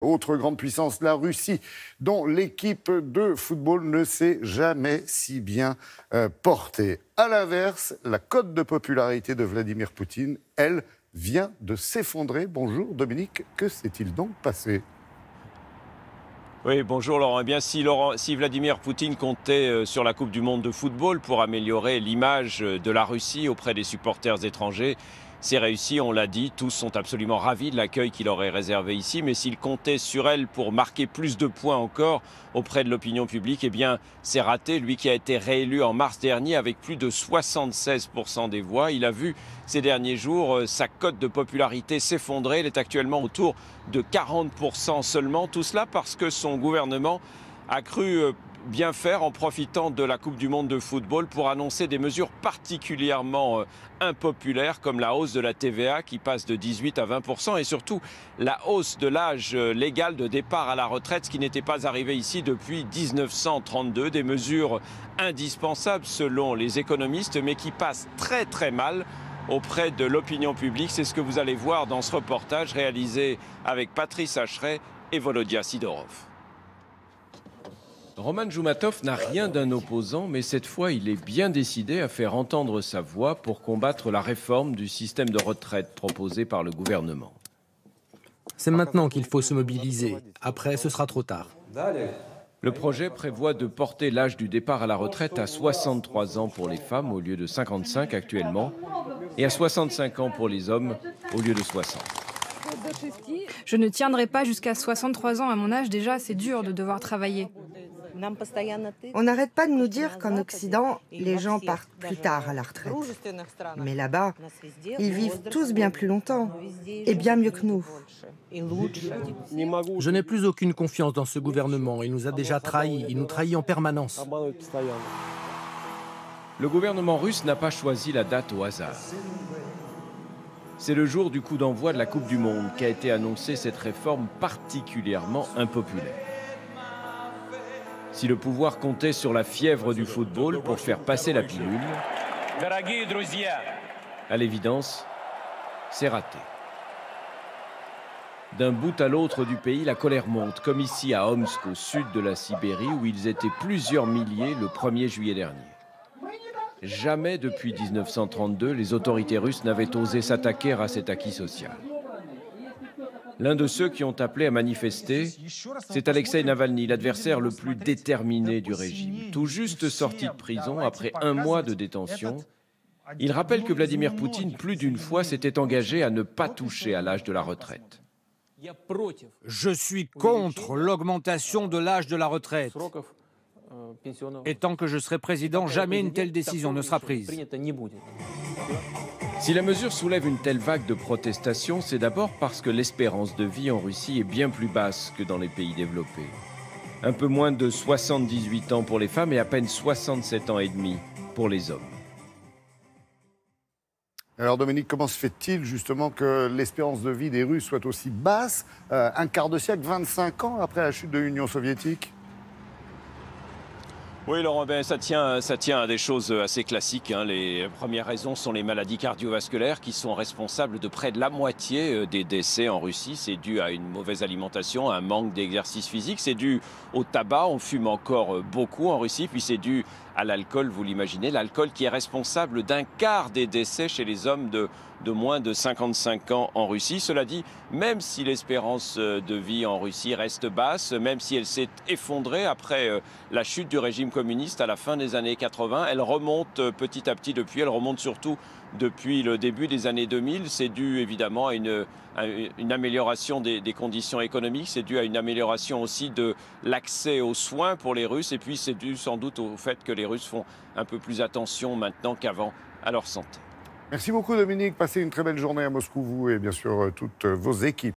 Autre grande puissance, la Russie, dont l'équipe de football ne s'est jamais si bien portée. À l'inverse, la cote de popularité de Vladimir Poutine, elle, vient de s'effondrer. Bonjour Dominique, que s'est-il donc passé ? Oui, bonjour Laurent. Eh bien, si Vladimir Poutine comptait sur la Coupe du Monde de football pour améliorer l'image de la Russie auprès des supporters étrangers, c'est réussi, on l'a dit, tous sont absolument ravis de l'accueil qu'il aurait réservé ici, mais s'il comptait sur elle pour marquer plus de points encore auprès de l'opinion publique, eh bien c'est raté. Lui qui a été réélu en mars dernier avec plus de 76% des voix, il a vu ces derniers jours sa cote de popularité s'effondrer. Elle est actuellement autour de 40% seulement, tout cela parce que son gouvernement a cru bien faire en profitant de la Coupe du Monde de football pour annoncer des mesures particulièrement impopulaires comme la hausse de la TVA qui passe de 18 à 20% et surtout la hausse de l'âge légal de départ à la retraite, ce qui n'était pas arrivé ici depuis 1932. Des mesures indispensables selon les économistes mais qui passent très très mal auprès de l'opinion publique. C'est ce que vous allez voir dans ce reportage réalisé avec Patrice Hacheret et Volodya Sidorov. Roman Joumatov n'a rien d'un opposant, mais cette fois, il est bien décidé à faire entendre sa voix pour combattre la réforme du système de retraite proposé par le gouvernement. C'est maintenant qu'il faut se mobiliser. Après, ce sera trop tard. Le projet prévoit de porter l'âge du départ à la retraite à 63 ans pour les femmes au lieu de 55 actuellement et à 65 ans pour les hommes au lieu de 60. Je ne tiendrai pas jusqu'à 63 ans à mon âge. Déjà, c'est dur de devoir travailler. On n'arrête pas de nous dire qu'en Occident, les gens partent plus tard à la retraite. Mais là-bas, ils vivent tous bien plus longtemps et bien mieux que nous. Je n'ai plus aucune confiance dans ce gouvernement. Il nous a déjà trahis. Il nous trahit en permanence. Le gouvernement russe n'a pas choisi la date au hasard. C'est le jour du coup d'envoi de la Coupe du Monde qu'a été annoncée cette réforme particulièrement impopulaire. Si le pouvoir comptait sur la fièvre du football pour faire passer la pilule, à l'évidence, c'est raté. D'un bout à l'autre du pays, la colère monte, comme ici à Omsk, au sud de la Sibérie, où ils étaient plusieurs milliers le 1er juillet dernier. Jamais depuis 1932, les autorités russes n'avaient osé s'attaquer à cet acquis social. L'un de ceux qui ont appelé à manifester, c'est Alexeï Navalny, l'adversaire le plus déterminé du régime. Tout juste sorti de prison après 1 mois de détention, il rappelle que Vladimir Poutine, plus d'une fois, s'était engagé à ne pas toucher à l'âge de la retraite. Je suis contre l'augmentation de l'âge de la retraite. Et tant que je serai président, jamais une telle décision ne sera prise. Si la mesure soulève une telle vague de protestations, c'est d'abord parce que l'espérance de vie en Russie est bien plus basse que dans les pays développés. Un peu moins de 78 ans pour les femmes et à peine 67 ans et demi pour les hommes. Alors Dominique, comment se fait-il justement que l'espérance de vie des Russes soit aussi basse, un quart de siècle, 25 ans après la chute de l'Union soviétique ? Oui, Laurent, ça tient à des choses assez classiques. Les premières raisons sont les maladies cardiovasculaires qui sont responsables de près de la moitié des décès en Russie. C'est dû à une mauvaise alimentation, à un manque d'exercice physique. C'est dû au tabac, on fume encore beaucoup en Russie. Puis c'est dû à l'alcool, vous l'imaginez, l'alcool qui est responsable d'un quart des décès chez les hommes de moins de 55 ans en Russie. Cela dit, même si l'espérance de vie en Russie reste basse, même si elle s'est effondrée après la chute du régime communiste à la fin des années 80, elle remonte petit à petit depuis, elle remonte surtout depuis le début des années 2000. C'est dû évidemment à une amélioration des conditions économiques, c'est dû à une amélioration aussi de l'accès aux soins pour les Russes, et puis c'est dû sans doute au fait que les Russes font un peu plus attention maintenant qu'avant à leur santé. Merci beaucoup Dominique, passez une très belle journée à Moscou, vous et bien sûr toutes vos équipes.